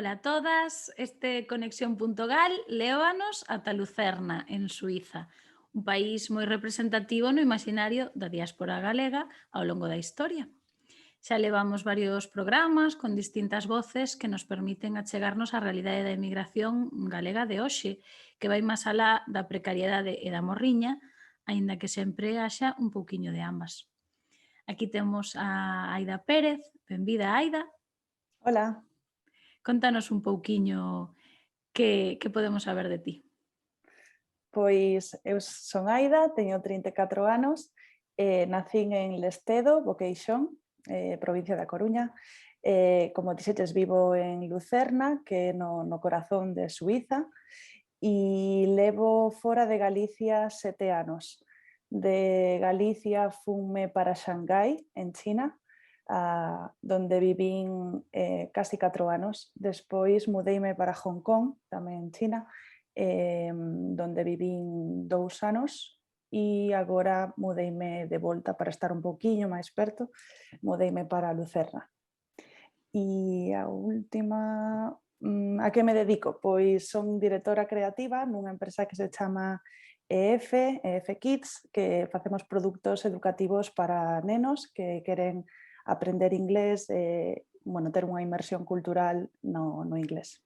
Ola a todas, este Conexión.gal lévanos ata Lucerna, en Suiza, un país moi representativo no imaxinario da diáspora galega ao longo da historia. Xa levamos varios programas con distintas voces que nos permiten achegarnos á realidade da emigración galega de hoxe, que vai máis alá da precariedade e da morriña, aínda que sempre haxa un pouquiño de ambas. Aquí temos a Aida Pérez. Benvida, Aida. Hola, Contanos un pouquiño que podemos saber de ti. pois eu son Aida, teño 34 anos, nacín en Lestedo, Boqueixón, provincia da Coruña. Como dixetes, vivo en Lucerna, que é no corazón de Suiza, e levo fora de Galicia 7 anos. De Galicia funme para Xangai, en China, donde vivín casi 4 anos. Despois mudeime para Hong Kong, tamén en China, donde vivín 2 anos, e agora mudeime de volta para estar un pouquiño máis perto, mudeime para Lucerna. E a última, a que me dedico? Pois son directora creativa nunha empresa que se chama EF Kids, que facemos produtos educativos para nenos que queren aprender inglés e ter unha inmersión cultural no inglés.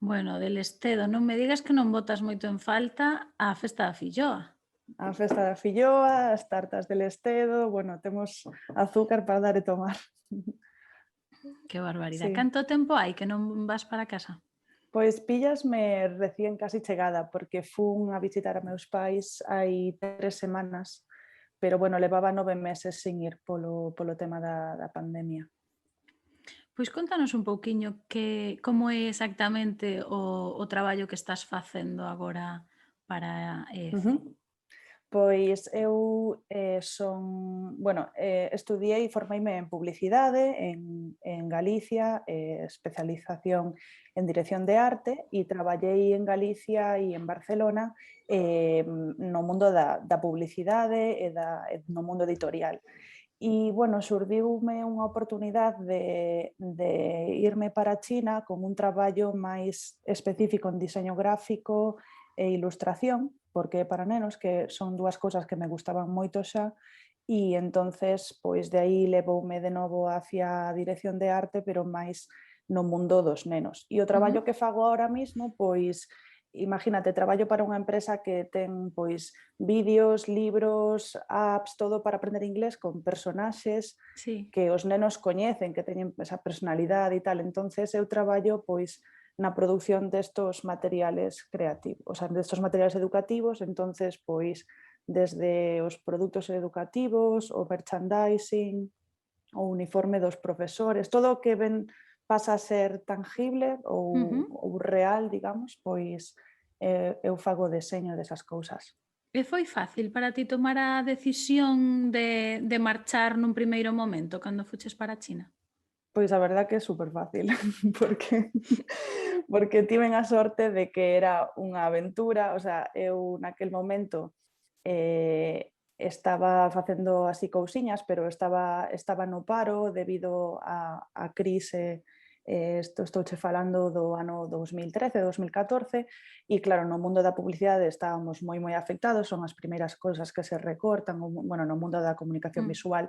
Bueno, del Estedo, non me digas que non botas moito en falta a festa da filloa. A festa da filloa, as tartas del Estedo, temos azúcar para dar e tomar. Que barbaridade. Sí. Canto tempo hai que non vas para casa? Pois píllasme recién casi chegada, porque fun a visitar a meus pais hai 3 semanas, pero levaba 9 meses sin ir polo tema da pandemia. Pois contanos un pouquiño como é exactamente o traballo que estás facendo agora para EF. Pois eu estudiei e formeime en publicidade en Galicia, especialización en dirección de arte, e traballei en Galicia e en Barcelona no mundo da publicidade e no mundo editorial. E, xurdiume unha oportunidade de irme para China con un traballo máis específico en diseño gráfico e ilustración, porque para nenos, que son dúas cousas que me gustaban moito xa, e entonces, pois de aí levoume de novo hacia a dirección de arte, pero máis no mundo dos nenos. E o traballo que fago ahora mismo, pois, imagínate, traballo para unha empresa que ten pois vídeos, libros, apps, todo para aprender inglés con personaxes Sí. que os nenos coñecen, que teñen esa personalidade e tal. Entonces eu traballo pois na produción destos materiales creativos, o sea, destos materiales educativos, entonces pois desde os produtos educativos, o merchandising, o uniforme dos profesores, todo o que pasa a ser tangible ou real, digamos, pois eu fago o deseño desas cousas. E foi fácil para ti tomar a decisión de marchar nun primeiro momento cando fuches para China? Pois a verdad que é super fácil, porque tiven a sorte de que era unha aventura, o sea, eu naquel momento estaba facendo así cousiñas, pero estaba no paro debido á crise, estouche falando do ano 2013, 2014, e claro, no mundo da publicidade estábamos moi afectados, son as primeiras cousas que se recortan, no mundo da comunicación visual.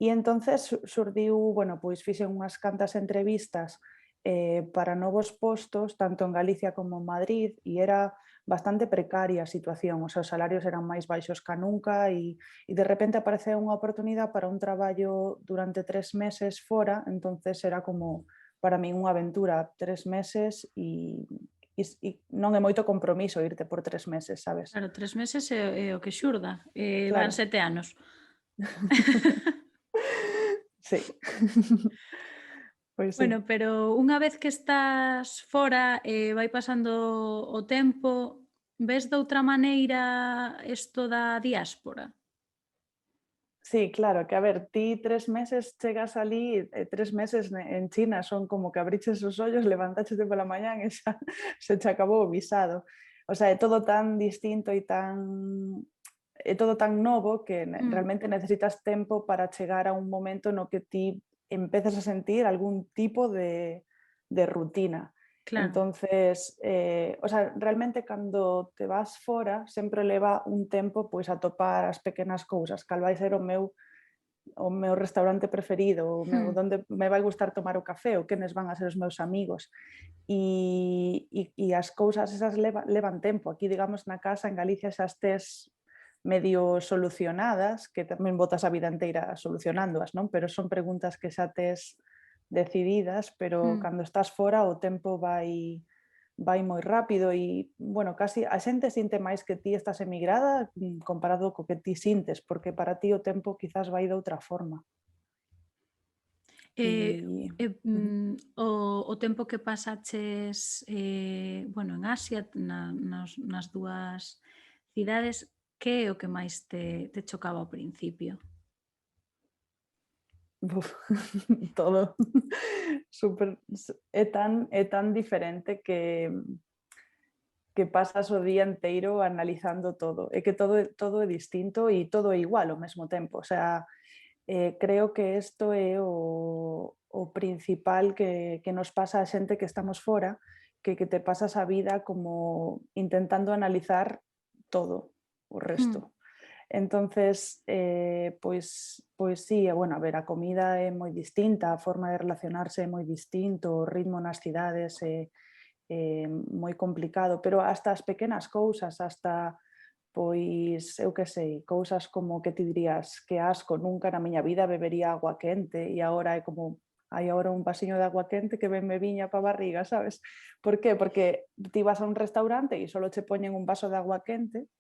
E entonces xurdiu, pois fixen unhas cantas entrevistas para novos postos, tanto en Galicia como en Madrid, e era bastante precaria a situación, os salarios eran máis baixos ca nunca e de repente apareceu unha oportunidade para un traballo durante 3 meses fora, entonces era como para min unha aventura, 3 meses e non é moito compromiso irte por 3 meses, sabes? Claro, 3 meses é o que xurda, van Claro. 7 anos. Sí. Pois sí. Bueno, pero unha vez que estás fora e vai pasando o tempo, ves doutra maneira isto da diáspora? Sí, claro, que a ver, ti 3 meses chegas alí, 3 meses en China son como que abriches os ollos, levantáchete pola mañán e xa se che acabou o visado. O sea, é todo tan distinto e é todo tan novo que realmente necesitas tempo para chegar a un momento no que ti empezas a sentir algún tipo de de rutina. Claro. Entonces, o sea, realmente cando te vas fora sempre leva un tempo pois a topar as pequenas cousas, cal vai ser o meu restaurante preferido, onde me vai gustar tomar o café, ou quenes van a ser os meus amigos. E as cousas esas levan tempo. Aquí, digamos, na casa, en Galicia, xa tes medio solucionadas, que tamén botas a vida inteira solucionándoas, non? Pero son preguntas que xa tes decididas, pero cando estás fora o tempo vai moi rápido e, bueno, casi a xente sinte máis que ti estás emigrada comparado co que ti sintes, porque para ti o tempo quizás vai de outra forma. O tempo que pasaches bueno, en Asia, nas dúas cidades, que é o que máis te chocaba ao principio? Buf, todo. Super, é tan diferente que pasas o día inteiro analizando todo. É que todo é distinto e todo é igual ao mesmo tempo. O sea, creo que isto é o principal que nos pasa a xente que estamos fora, que te pasas a vida como intentando analizar todo o resto. Entonces, pois sí, bueno, a ver, a comida é moi distinta, a forma de relacionarse é moi distinto, o ritmo nas cidades é moi complicado, pero hasta as pequenas cousas, hasta, pois, eu que sei, cousas como que ti dirías que asco, nunca na miña vida bebería agua quente e agora é como hai agora un vasiño de agua quente que ben me viña pa barriga, sabes? Por qué? Porque ti vas a un restaurante e só che poñen un vaso de agua quente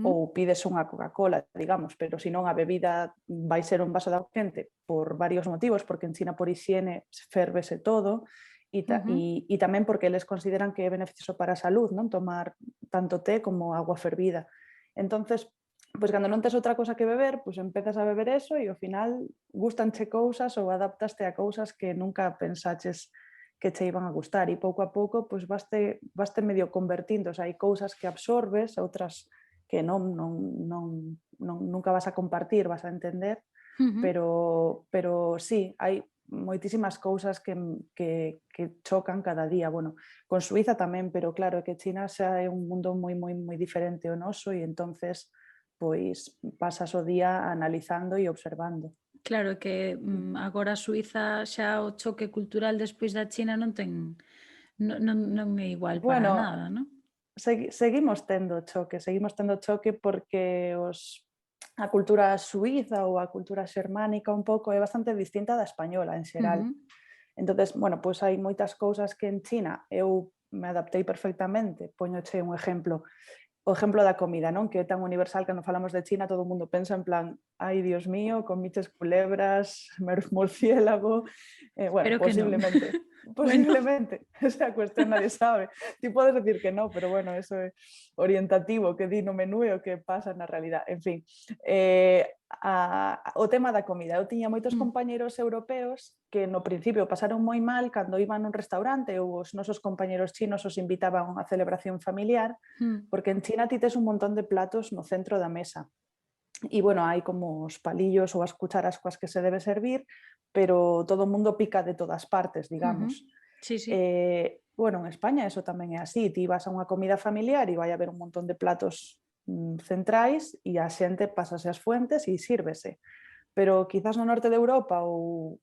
ou pides unha Coca-Cola, digamos, pero se non a bebida vai ser un vaso de agua quente por varios motivos, porque en China por hixiene férvese todo e tamén porque eles consideran que é beneficioso para a salud, non tomar tanto té como agua fervida. Entonces, pois cando non tes outra cosa que beber, pois empezas a beber eso e ao final gustanche cousas ou adaptaste a cousas que nunca pensaches que che iban a gustar e pouco a pouco pois vaste medio convertindo, o sea, hai cousas que absorbes, outras que nunca vas a compartir, vas a entender, pero sí, hai moitísimas cousas que chocan cada día. Bueno, con Suiza tamén, pero claro, que China xa é un mundo moi diferente ao noso e entonces pois pasas o día analizando e observando. Claro que agora Suiza xa o choque cultural despois da China non é igual para Bueno, nada, non? seguimos tendo choque porque a cultura suíza ou a cultura xermánica un pouco é bastante distinta da española en xeral. Entonces, bueno, pois hai moitas cousas que en China eu me adaptei perfectamente. Poñoche un exemplo, o exemplo da comida, non? Que é tan universal que non falamos de China, todo o mundo pensa en plan, ai, Dios mío, comiches culebras, murciélago, bueno, Espero que non. posiblemente, Bueno. esa cuestión nadie sabe. Ti podes decir que no, pero bueno, eso é orientativo, que di no menú e o que pasa na realidad. En fin, o tema da comida. Eu tiña moitos compañeros europeos que no principio pasaron moi mal cando iban a un restaurante ou os nosos compañeros chinos os invitaban a unha celebración familiar, porque en China ti tes un montón de platos no centro da mesa. E, bueno, hai como os palillos ou as cucharas coas que se debe servir, pero todo o mundo pica de todas partes, digamos. Sí, sí. Bueno, en España eso tamén é así. Ti vas a unha comida familiar e vai haber un montón de platos centrais e a xente pásase as fuentes e sírvese. Pero quizás no norte de Europa ou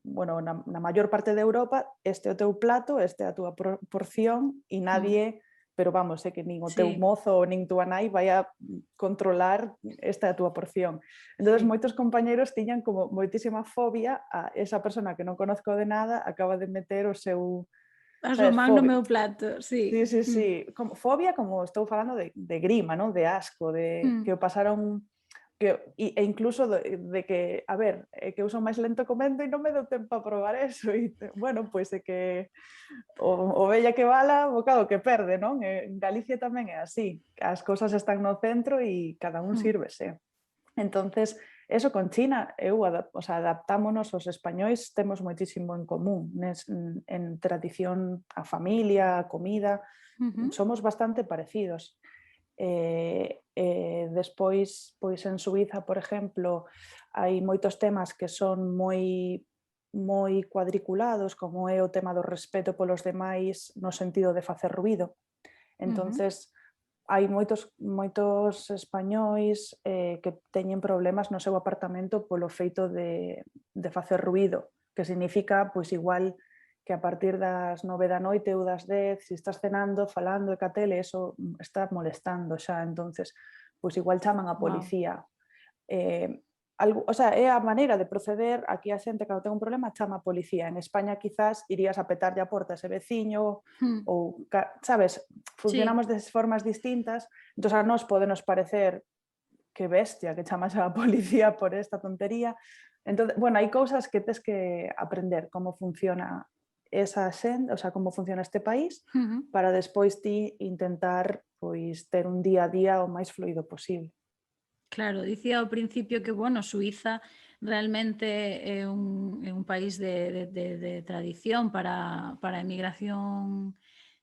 bueno, na maior parte de Europa este é o teu plato, este é a túa porción e nadie, pero vamos, que nin o teu mozo ou nin túa nai vai a controlar esta é a túa porción. Entón, moitos compañeros tiñan como moitísima fobia a esa persona que non conozco de nada acaba de meter o seu A súa man no meu plato, sí. Sí. Como, fobia, como estou falando de grima, non? De asco, de que o pasaron e incluso de que, a ver, que eu son máis lento comendo e non me dou tempo a probar eso e, bueno, pois é que o vella que bala, bocado que perde, non? En Galicia tamén é así, as cousas están no centro e cada un sírvese. Entonces, eso con China, adaptámonos, os españois temos moitísimo en común en tradición a familia, a comida, somos bastante parecidos. Despois, pois en Suiza, por exemplo, hai moitos temas que son moi moi cuadriculados, como é o tema do respeto polos demais no sentido de facer ruído. Entonces, hai moitos españois que teñen problemas no seu apartamento polo feito de facer ruído, que significa, pois igual, que a partir das 9 da noite ou das 10, se estás cenando, falando e ca tele, eso está molestando xa, entonces, pois igual chaman a Wow. policía. O sea, é a maneira de proceder. Aquí a xente, cando ten un problema, chama a policía. En España quizás irías a petarlle a porta a ese veciño ou, sabes, Sí, funcionamos de formas distintas, entón a nós podenos parecer que bestia que chamas a policía por esta tontería. Entón, bueno, hai cousas que tes que aprender como funciona esa xente, o sea, como funciona este país, para despois ti intentar pois ter un día a día o máis fluido posible. claro, dicía ao principio que, bueno, Suiza realmente é un país de tradición para a emigración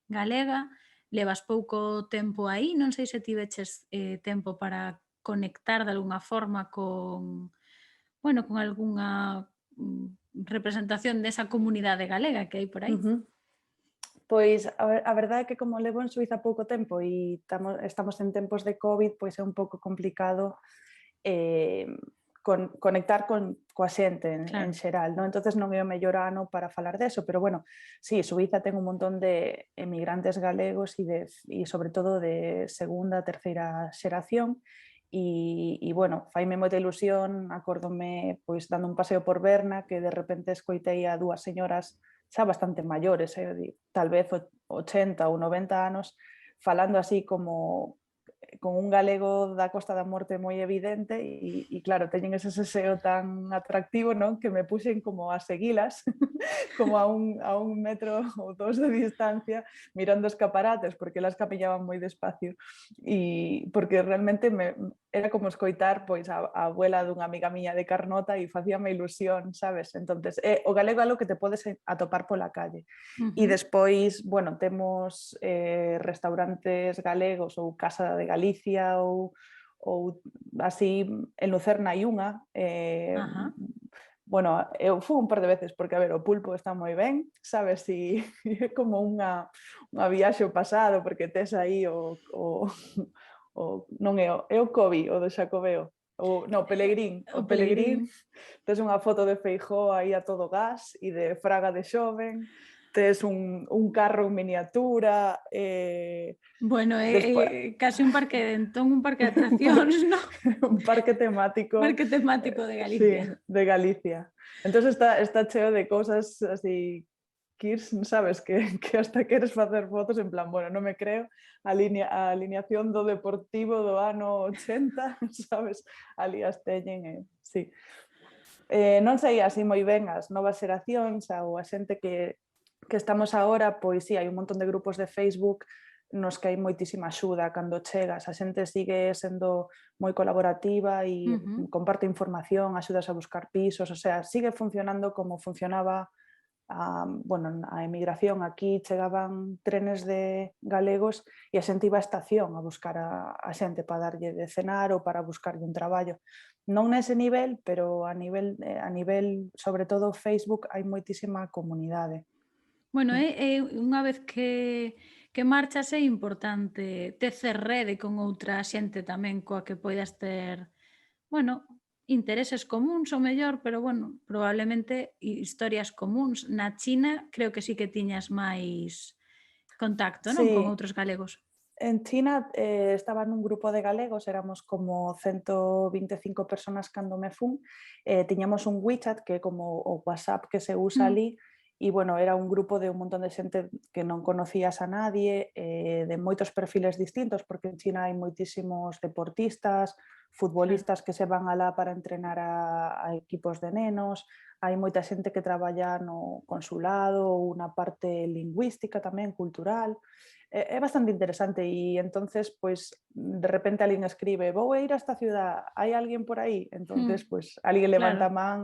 galega. Levas pouco tempo aí, non sei se tiveches tempo para conectar de alguna forma con, bueno, con algunha representación desa comunidade galega que hai por aí. Pois a verdade é que como levo en Suiza pouco tempo e estamos en tempos de Covid, pois é un pouco complicado conectar coa xente en Claro. xeral, non? Entonces non é o mellor ano para falar deso, pero bueno, sí, Suiza ten un montón de emigrantes galegos e sobre todo de segunda, terceira xeración e bueno, faime moita ilusión, acórdome pois dando un paseo por Berna que de repente escoitei a dúas señoras xa bastante maiores, tal vez 80 ou 90 anos, falando así como con un galego da Costa da Morte moi evidente e claro, teñen ese seseo tan atractivo, non, que me puxen como a seguilas, como a un metro ou dos de distancia, mirando escaparates, porque elas camiñaban moi despacio e porque realmente era como escoitar pois a abuela dunha amiga miña de Carnota e facíame ilusión, sabes? Entonces, o galego é algo que te podes atopar pola calle. E despois, bueno, temos restaurantes galegos ou Casa de Galicia ou así, en Lucerna hai unha. Ajá. Bueno, eu fui un par de veces porque, a ver, o pulpo está moi ben, sabes, e é como unha viaxe ao pasado porque tes aí non é o Kobe, o do Xacobeo, o Pelegrín, O Pelegrín. tes unha foto de Feijóo aí a todo gas e de Fraga de xoven, tes un carro en miniatura, Bueno, despois casi un parque un parque de atraccións, non? un parque temático, Parque temático de sí, Galicia. de Galicia. Entonces está cheo de cousas así sabes, que hasta queres facer fotos en plan, bueno, non me creo a alineación do Deportivo do ano 80, sabes, ali as teñen, sí. Non sei así moi ben as novas xeracións ou a xente que estamos agora, pois sí, hai un montón de grupos de Facebook nos que hai moitísima axuda cando chegas, a xente sigue sendo moi colaborativa e comparte información, axudas a buscar pisos, o sea, sigue funcionando como funcionaba a emigración. Aquí chegaban trenes de galegos e a xente iba á estación a buscar a xente para darlle de cenar ou para buscarlle un traballo. Non nese nivel, pero a nivel sobre todo Facebook, hai moitísima comunidade. Bueno, unha vez que marchas é importante tecer rede con outra xente tamén coa que poidas ter, bueno, intereses comúns o mellor, pero bueno, probablemente historias comúns. Na China creo que sí que tiñas máis contacto, non? Con Sí, outros galegos. en China estaba nun grupo de galegos, éramos como 125 personas cando me fun, tiñamos un WeChat que é como o WhatsApp que se usa ali, e bueno, era un grupo de un montón de xente que non conocías a nadie, de moitos perfiles distintos, porque en China hai moitísimos deportistas, futbolistas que se van alá para entrenar a equipos de nenos, hai moita xente que traballa no consulado ou na parte lingüística tamén, cultural. É bastante interesante e entonces, pois, de repente alguén escribe vou a ir a esta ciudad, hai alguén por aí? Entonces, pois, alguén levanta Claro. a man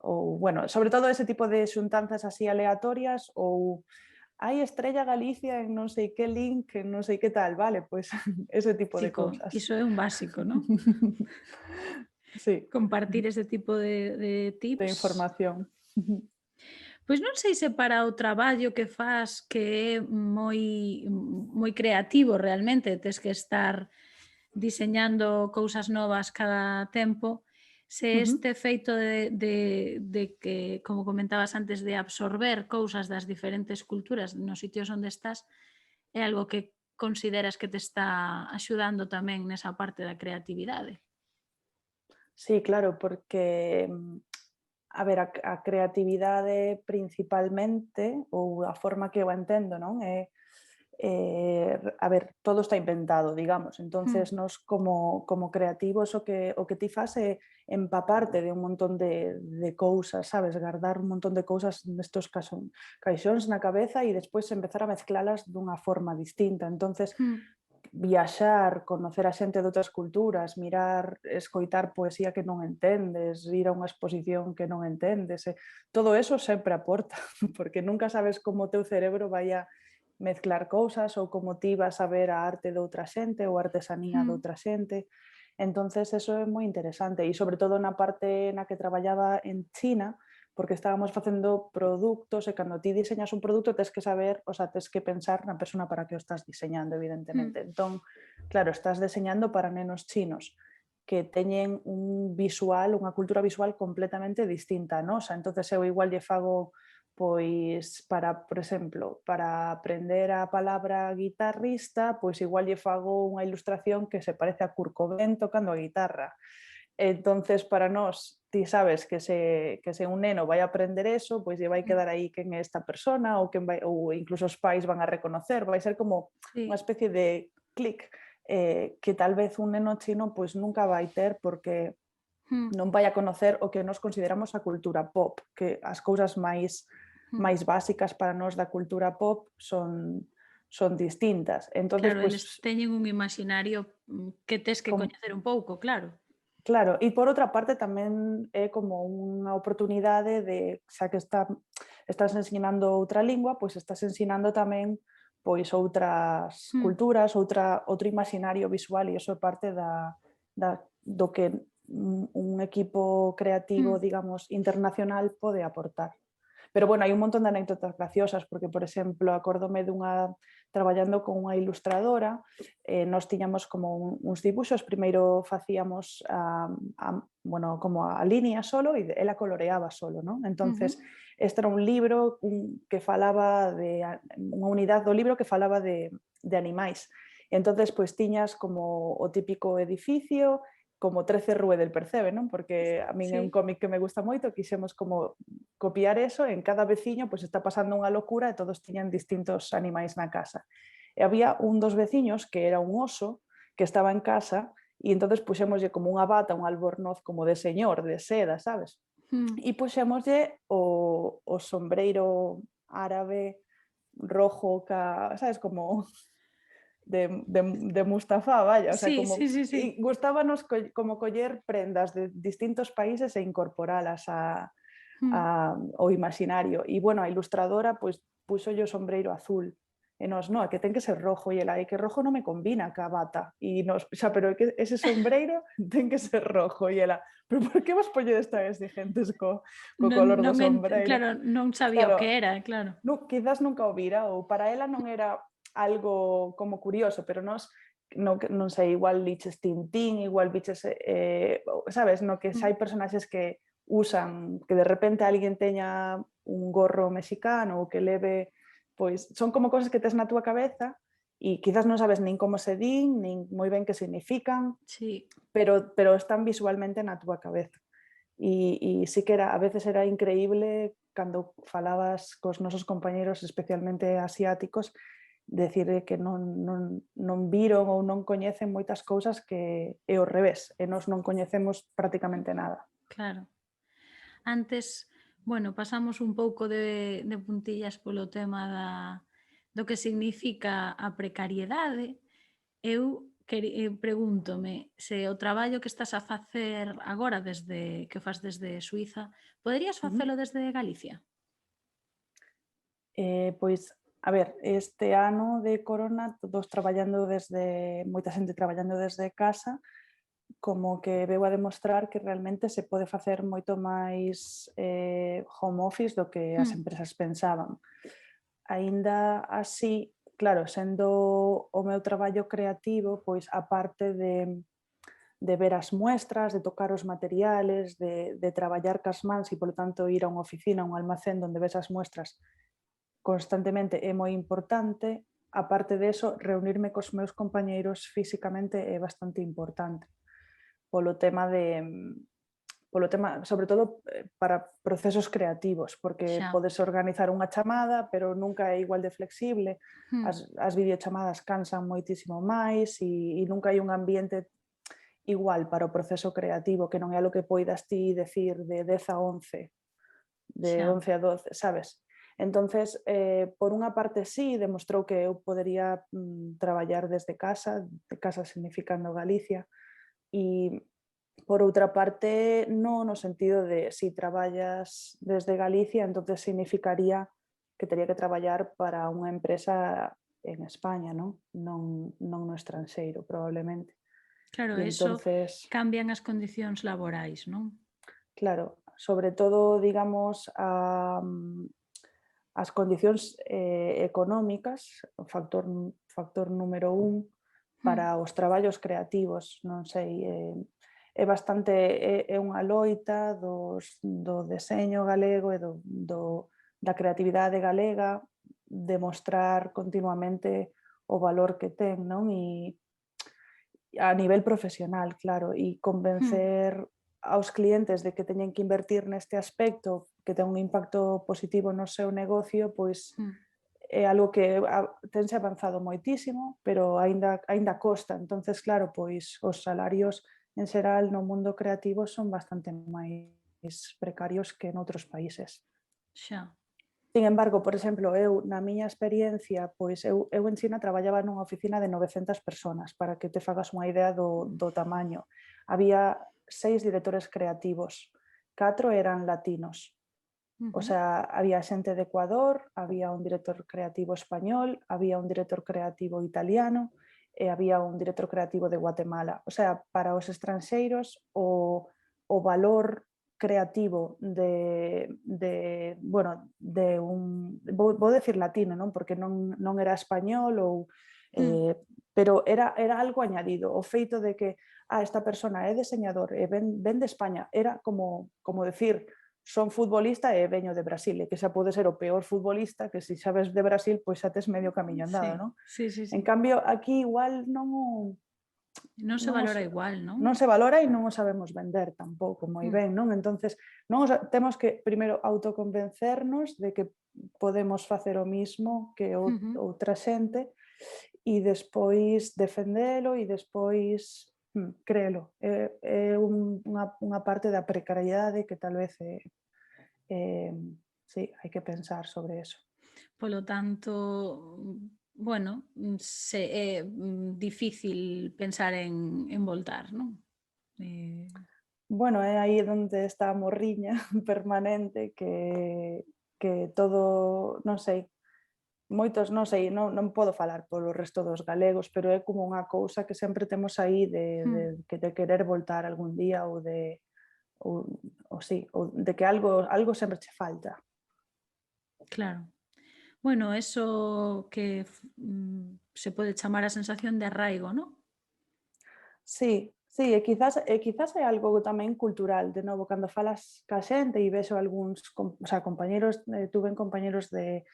ou, bueno, sobre todo ese tipo de xuntanzas así aleatorias ou hai Estrella Galicia en non sei que link, en non sei que tal, vale, pois ese tipo de Chico, cousas. iso é un básico, non? Sí, Compartir ese tipo de de tips. información. Pois non sei se para o traballo que fas, que é moi creativo realmente, tes que estar diseñando cousas novas cada tempo, se Ujú. este feito de que, como comentabas antes, de absorber cousas das diferentes culturas nos sitios onde estás, é algo que consideras que te está axudando tamén nesa parte da creatividade. Sí, claro, porque a ver, a creatividade principalmente, ou a forma que eu a entendo, non? A ver, todo está inventado, digamos. Mm, Entonces, nos como creativos o que ti fas é empaparte de un montón de cousas, sabes? Guardar un montón de cousas nestos caixóns na cabeza e despois empezar a mezclalas dunha forma distinta. Entonces, mm, viaxar, conocer a xente de outras culturas, mirar, escoitar poesía que non entendes, ir a unha exposición que non entendes, todo eso sempre aporta, porque nunca sabes como o teu cerebro vai a mezclar cousas ou como ti vas a ver a arte de outra xente ou a artesanía de mm. outra xente. Entonces eso é moi interesante e sobre todo na parte na que traballaba en China, porque estábamos facendo produtos e cando ti diseñas un produto tes que saber, o sea, tes que pensar na persona para que o estás diseñando, Mm, evidentemente. Entón, claro, estás deseñando para nenos chinos que teñen un visual, unha cultura visual completamente distinta a nosa. Entonces eu igual lle fago pois para, por exemplo, para aprender a palabra guitarrista, pois igual lle fago unha ilustración que se parece a Kurt Cobain tocando a guitarra. Entonces, para nós, ti sabes que se un neno vai a aprender eso, pois lle vai mm. quedar aí quen é esta persona ou quen vai, ou incluso os pais van a reconocer, vai ser como unha Sí. especie de clic que tal vez un neno chino pois nunca vai ter porque Mm, non vai a conocer o que nós consideramos a cultura pop, que as cousas mm. máis básicas para nós da cultura pop son distintas. Entonces, Claro, eles pois, teñen un imaxinario, que tes que com, coñecer un pouco, claro. claro, e por outra parte tamén é como unha oportunidade de, xa que estás ensinando outra lingua, pois estás ensinando tamén pois outras Mm, culturas, outro imaxinario visual e iso é parte do que un equipo creativo, mm, digamos, internacional pode aportar. Pero bueno, hai un montón de anécdotas graciosas, porque, por exemplo, acórdome traballando con unha ilustradora, nós tiñamos como uns dibuxos, primeiro facíamos bueno, como a línea solo e ela coloreaba solo, non? ujú. Entonces, este era un libro que falaba unha unidade do libro que falaba de animais. E entonces, pois tiñas como o típico edificio, como 13 Rue del Percebe, non? Porque a min é un Sí. cómic que me gusta moito, quixemos como copiar eso, en cada veciño pois está pasando unha locura e todos tiñan distintos animais na casa. E había un dos veciños que era un oso que estaba en casa e entonces puxémoslle como unha bata, un albornoz como de señor, de seda, sabes? Mm. E puxémoslle o sombreiro árabe rojo, sabes, como de Mustafa, vaya, o sea, Sí, como sí, sí, e sí. gustábanos como coller prendas de distintos países e incorporalas Mm. ao imaxinario. E, bueno, a ilustradora, pois, puxo o sombreiro azul. E nos, no, é que ten que ser rojo. E ela, é que rojo non me combina ca bata. E nos, xa, pero é que ese sombreiro ten que ser rojo. E ela, pero por que vos polledes tan exigentes co Non color do non sombreiro? claro, non sabía o que Claro, era, claro. quizás nunca o vira, ou para ela non era algo como curioso, pero nos non sei, igual liches Tintín, igual biches, sabes, no que Mm. hai personaxes que usan, que de repente alguén teña un gorro mexicano ou que leve, pois son como cosas que tes na túa cabeza e quizás non sabes nin como se din, nin moi ben que significan, Sí. pero están visualmente na túa cabeza. E sí que a veces era increíble cando falabas cos nosos compañeros, especialmente asiáticos, decir que non viron ou non coñecen moitas cousas que é ao revés, e nós non coñecemos prácticamente nada. Claro. Antes, bueno, pasamos un pouco de puntillas polo tema do que significa a precariedade. Eu pregúntome se o traballo que estás a facer agora que fas desde Suíza, poderías Ujú. facelo desde Galicia? Pois, a ver, este ano de corona, todos traballando moita xente traballando desde casa, como que veu a demostrar que realmente se pode facer moito máis home office do que as empresas pensaban. Aínda así, claro, sendo o meu traballo creativo, pois a parte de ver as muestras, de tocar os materiales, de traballar cas mans e, polo tanto, ir a unha oficina, a un almacén onde ves as muestras constantemente é moi importante. A parte de eso, reunirme cos meus compañeiros físicamente é bastante importante polo tema sobre todo para procesos creativos, porque Xa. podes organizar unha chamada, pero nunca é igual de flexible, as videochamadas cansan moitísimo máis e nunca hai un ambiente igual para o proceso creativo, que non é lo que poidas ti decir de 10 a 11, de Xa. 11 a 12, sabes? Entonces, por unha parte sí, demostrou que eu podería traballar desde casa, de casa significando Galicia, e por outra parte, no sentido de si traballas desde Galicia, entonces significaría que tería que traballar para unha empresa en España, non no estranxeiro, probablemente. Claro, E eso entonces, cambian as condicións laborais, non? claro, sobre todo, digamos, as condicións económicas, o factor número un para os traballos creativos, non sei, é bastante é unha loita do deseño galego e da creatividade galega, demostrar continuamente o valor que ten, non? E a nivel profesional, claro, e convencer aos clientes de que teñen que invertir neste aspecto, que ten un impacto positivo no seu negocio, pois é algo que tense avanzado moitísimo, pero aínda costa. Entonces, claro, pois os salarios en xeral no mundo creativo son bastante máis precarios que noutros países. Xa. Sin embargo, por exemplo, eu, na miña experiencia, pois eu en China traballaba nunha oficina de 900 personas, para que te fagas unha idea do tamaño. Había 6 directores creativos, 4 eran latinos. O sea, había xente de Ecuador, había un director creativo español, había un director creativo italiano e había un director creativo de Guatemala. O sea, para os estranxeiros o valor creativo vou decir latino, non? Porque non era español pero era algo añadido. O feito de que esta persona é deseñador e ven de España, era como decir son futbolista e veño de Brasil, e que xa pode ser o peor futbolista, que se xa ves de Brasil, pois xa tes medio camiño andado, non? Sí. En cambio, aquí igual Non se valora igual, non? non se valora e non o sabemos vender tampouco moi ben, non? Entonces, temos que primeiro autoconvencernos de que podemos facer o mismo que outra xente e despois defendelo e despois créelo. É unha parte da precariedade que tal vez sí, hai que pensar sobre eso. Polo tanto, bueno, é difícil pensar en voltar, non? Bueno, é aí onde está a morriña permanente que todo, non sei, moitos, non sei, non podo falar polo resto dos galegos, pero é como unha cousa que sempre temos aí de querer voltar algún día ou de que algo sempre che falta. Claro. Bueno, eso que se pode chamar a sensación de arraigo, non? Sí, e quizás é algo tamén cultural, de novo, cando falas ca xente e vexo algúns, compañeros, tuve compañeros de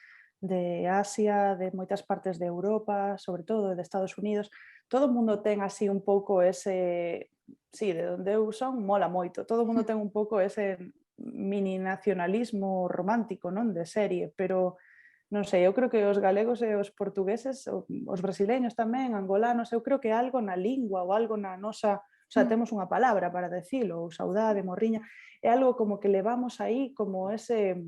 Asia, de moitas partes de Europa, sobre todo de Estados Unidos, todo o mundo ten así un pouco ese, sí, de onde eu son, mola moito, todo o mundo ten un pouco ese mini nacionalismo romántico, non, de serie, pero non sei, eu creo que os galegos e os portugueses, os brasileños tamén, angolanos, eu creo que algo na lingua ou algo na nosa, o sea, temos unha palabra para decilo, ou saudade, morriña, é algo como que levamos aí como ese,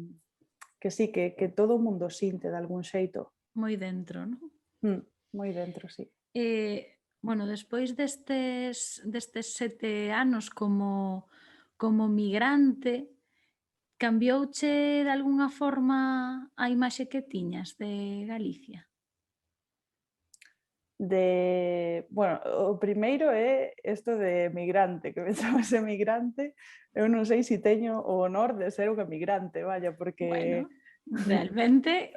que sí, que todo o mundo sinte de algún xeito. Moi dentro, non? Moi dentro, sí. Bueno, despois destes 7 anos como migrante, cambiouche de algunha forma a imaxe que tiñas de Galicia? Bueno, o primeiro é isto de emigrante, que me chamas emigrante. Eu non sei se teño o honor de ser un emigrante, vaya, porque... Bueno, realmente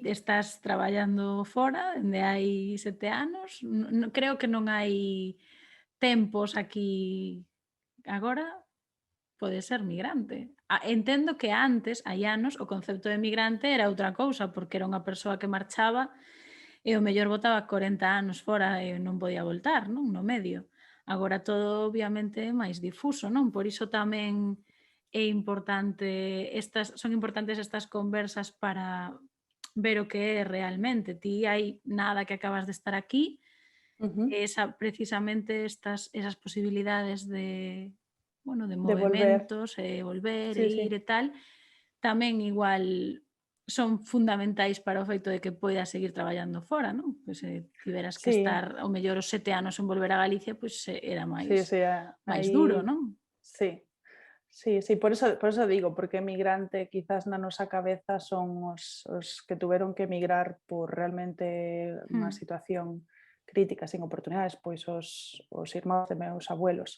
estás traballando fora dende hai 7 anos. Creo que non hai tempos aquí agora, pode ser migrante. Entendo que antes, hai anos, o concepto de migrante era outra cousa, porque era unha persoa que marchaba e o mellor botaba 40 anos fora e non podía voltar, non? No medio. Agora todo obviamente é máis difuso, non? Por iso tamén é importante son importantes estas conversas para ver o que é realmente. Ti hai nada que acabas de estar aquí, precisamente esas posibilidades de, bueno, de de volver. movementos e volver e Sí, ir sí. e tal, tamén igual son fundamentais para o feito de que poidas seguir traballando fora, non? Pois se tiveras que Sí, estar ao mellor os 7 anos en volver a Galicia, pois era sí, máis sí, duro, aí non? sí. Sí, sí, por eso digo, porque emigrante quizás na nosa cabeza son os que tuveron que emigrar por realmente unha Mm, situación crítica, sin oportunidades, pois os irmáns de meus abuelos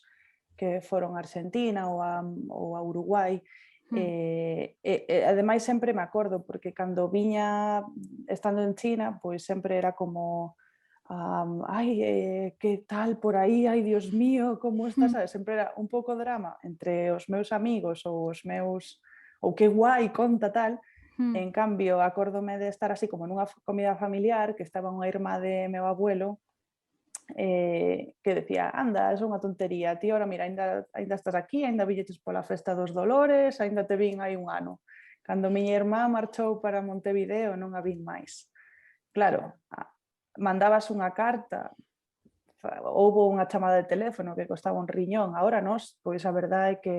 que foron a Argentina ou a Uruguai. mm, Ademais, sempre me acordo, porque cando viña estando en China, pois sempre era como ay, que tal por aí, ai, Dios mío, como estás? mm, Sabes? Sempre era un pouco drama entre os meus amigos ou que guai, conta tal. mm, En cambio, acórdome de estar así como nunha comida familiar, que estaba unha irmá de meu abuelo, que decía, anda, é unha tontería, ti ora mira, ainda estás aquí, ainda villeches pola festa dos Dolores, ainda te vin hai un ano. Cando miña irmá marchou para Montevideo non a vin máis. Claro, mandabas unha carta, houbo unha chamada de teléfono que costaba un riñón, agora nós, pois a verdade é que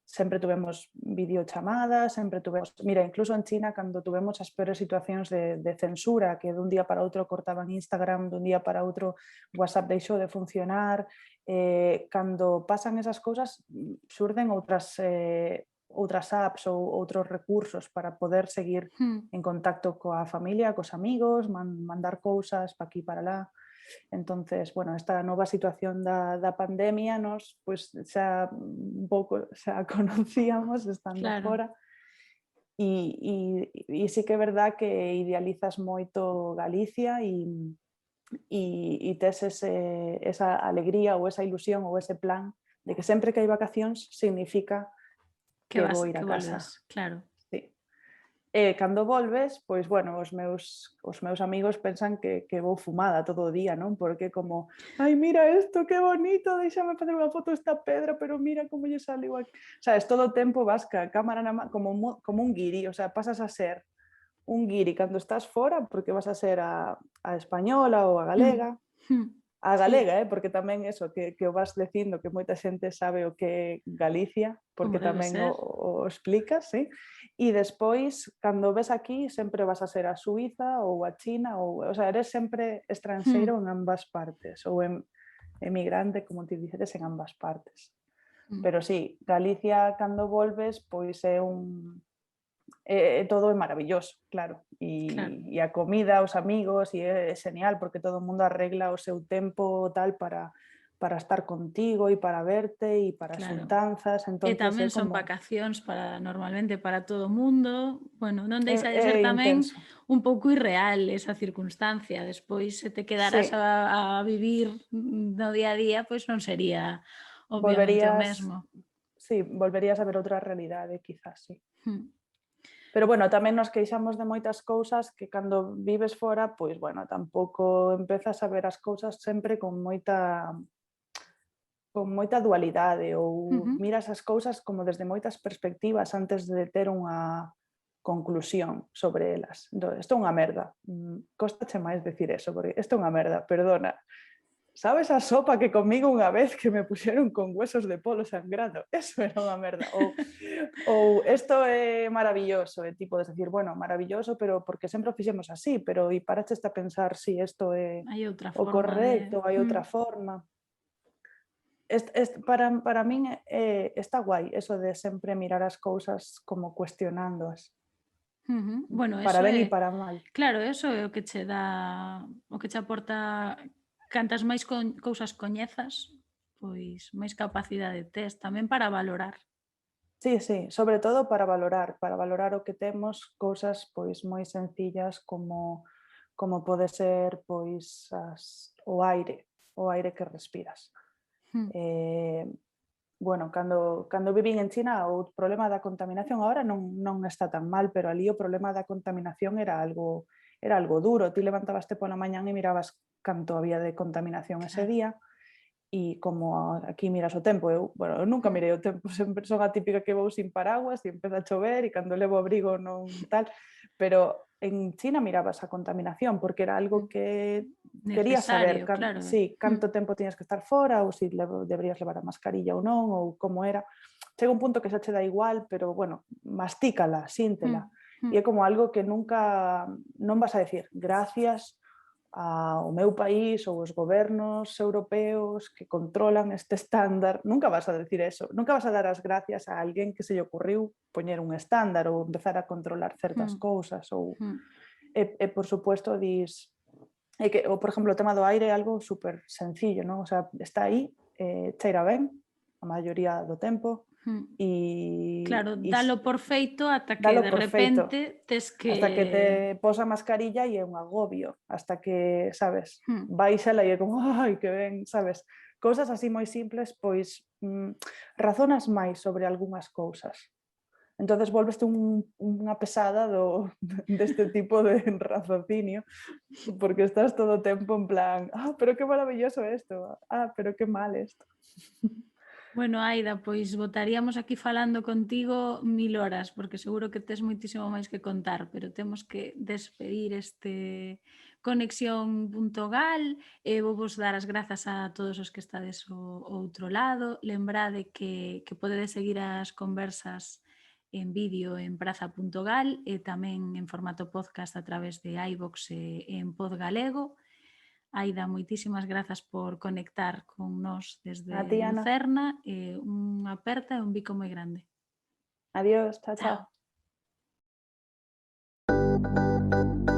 sempre tuvemos videochamadas, sempre tuvemos... Mira, incluso en China, cando tuvemos as peores situacións de censura, que dun día para outro cortaban Instagram, dun día para outro WhatsApp deixou de funcionar, cando pasan esas cousas, surden outras apps ou outros recursos para poder seguir mm. en contacto coa familia, cos amigos, mandar cousas para aquí para lá. Entonces, bueno, esta nova situación da pandemia nos pois xa un pouco xa conocíamos estando Claro, fora e sí que é verdad que idealizas moito Galicia e tes esa alegría ou esa ilusión ou ese plan de que sempre que hai vacacións significa que vou ir que a casa. volves, claro. Sí. E cando volves, pois, bueno, os meus amigos pensan que vou fumada todo o día, non? Porque como, ai, mira isto, que bonito, déixame facer unha foto esta pedra, pero mira como lle saliu aquí. Sabes, todo o tempo vas ca cámara na man, como un guiri, o sea, pasas a ser un guiri cando estás fora, porque vas a ser a española ou a Mm, galega, mm. a Sí, galega, porque tamén eso, que o vas dicindo que moita xente sabe o que é Galicia, como porque debe tamén ser. o explicas, sí? E despois, cando ves aquí, sempre vas a ser a Suiza ou a China, o sea, eres sempre Mm, estranxeiro en ambas partes, ou emigrante, como ti dices, en ambas partes. mm. Pero sí, Galicia, cando volves, pois todo é maravilloso, claro. Claro. E a comida, os amigos, e é genial porque todo o mundo arregla o seu tempo tal para estar contigo e para verte e para as Claro. xuntanzas, E entonces tamén é son como vacacións normalmente para todo o mundo. Bueno, non deixa de ser é tamén intenso. un pouco irreal esa circunstancia. Despois, se te quedaras Sí, a vivir no día a día, pois non sería obviamente o volverías mesmo. volverías a ver outra realidade, quizás, sí. Mm, Pero bueno, tamén nos queixamos de moitas cousas que cando vives fora, pois bueno, tampouco empezas a ver as cousas sempre con moita dualidade ou ujú. miras as cousas como desde moitas perspectivas antes de ter unha conclusión sobre elas. Entón, isto é unha merda. Cóstache máis decir eso, porque isto é unha merda, perdona. Sabes a sopa que comigo unha vez que me puxeron con huesos de polo sangrando? Eso era unha merda. Ou isto é maravilloso, é tipo de decir, bueno, maravilloso, pero porque sempre o fixemos así, pero e paraches a pensar si isto é Hai outra o forma de... correcto, hai outra forma. Para min está guai eso de sempre mirar as cousas como cuestionándoas. Bueno, para eso ben e é, para mal. claro, eso é o que che dá, o que che aporta, cantas máis cousas coñezas, pois máis capacidade tes tamén para valorar. Sí, sí, sobre todo para valorar o que temos, cousas pois moi sencillas como pode ser pois o aire que respiras. Mm, Eh, bueno, cando vivín en China o problema da contaminación agora non está tan mal, pero ali o problema da contaminación era algo duro. Ti levantabaste pola mañán e mirabas canto había de contaminación ese claro. día. E como aquí miras o tempo, eu nunca Mm, mirei o tempo, sempre son a típica que vou sin paraguas e empeza a chover e cando levo abrigo non tal, pero en China mirabas a contaminación porque era algo que querías saber necesario, claro. sí, Mm, canto tempo tiñas que estar fora ou se deberías levar a mascarilla ou non, ou como era. Chega un punto que xa che dá igual, pero bueno, mastícala, síntela. mm, mm, E é como algo que nunca non vas a decir gracias ao meu país ou os gobernos europeos que controlan este estándar, nunca vas a decir eso, nunca vas a dar as gracias a alguén que se lle ocurriu poñer un estándar ou empezar a controlar certas mm, cousas mm. por suposto dis que, ou, por exemplo, o tema do aire é algo super sencillo, non? O sea, está aí, cheira ben a maioría do tempo Mm. e, Claro, e dalo por feito ata que dalo de por feito. repente tes que... Hasta que te pos a mascarilla e é un agobio, hasta que, sabes, Mm, baixala e é como, ai, que ben, sabes? Cousas así moi simples, pois razonas máis sobre algunhas cousas. Entonces volveste unha pesada deste tipo de raciocinio, porque estás todo o tempo en plan, pero que maravilloso isto, pero que mal isto. Bueno, Aida, pois botaríamos aquí falando contigo 1000 horas, porque seguro que tes moitísimo máis que contar, pero temos que despedir este conexión.gal e vou vos dar as grazas a todos os que estades ao outro lado. Lembrade que podedes seguir as conversas en vídeo en praza.gal e tamén en formato podcast a través de iVoox e en Pod Galego. Aida, moitísimas grazas por conectar con nós desde A ti, Ana. Lucerna e unha aperta e un bico moi grande. Adiós, chao, chao. Chao.